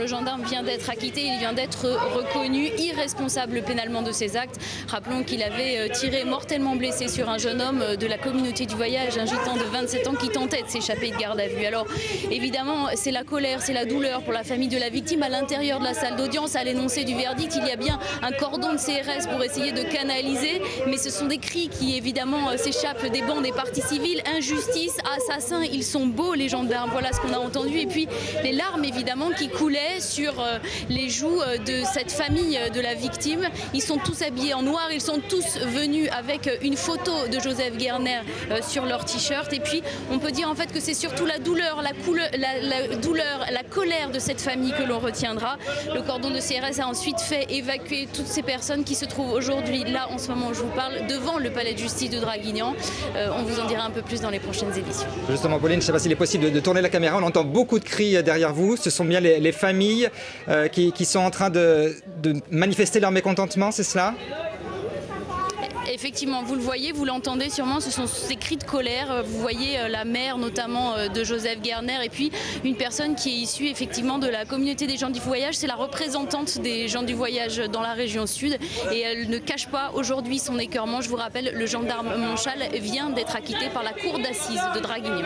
gendarme vient d'être acquitté, il vient d'être reconnu irresponsable pénalement de ses actes. Rappelons qu'il avait tiré mortellement blessé sur un jeune homme de la communauté du voyage, un gitan de 27 ans qui tentait de s'échapper de garde à vue. Alors évidemment, c'est la colère, c'est la douleur pour la famille de la victime. À l'intérieur de la salle d'audience, à l'énoncé du verdict, il y a bien un cordon de CRS pour essayer de canaliser, mais ce sont des cris qui évidemment s'échappent des bancs des parties civiles. Injustice, assassins, ils sont beaux les gendarmes, voilà ce qu'on a entendu. Et puis les larmes évidemment qui coulaient sur les joues de cette famille de la victime. Ils sont tous habillés en noir, ils sont tous venus avec une photo de Joseph Guerner sur leur t-shirt. Et puis on peut dire en fait que c'est surtout la douleur, la colère de cette famille que l'on retiendra. Le cordon de CRS a ensuite fait évacuer toutes ces personnes qui se trouvent aujourd'hui, là en ce moment où je vous parle, devant le palais de justice de Draguignan. On vous en dira un peu plus dans les prochaines éditions. Justement, Pauline, je ne sais pas s'il est possible de tourner la caméra. On entend beaucoup de cris derrière vous. Ce sont bien les familles qui sont en train de manifester leur mécontentement, c'est cela ? Effectivement, vous le voyez, vous l'entendez sûrement, ce sont ces cris de colère. Vous voyez la mère notamment de Joseph Guerner et puis une personne qui est issue effectivement de la communauté des gens du voyage. C'est la représentante des gens du voyage dans la région sud et elle ne cache pas aujourd'hui son écœurement. Je vous rappelle, le gendarme Monchal vient d'être acquitté par la cour d'assises de Draguignan.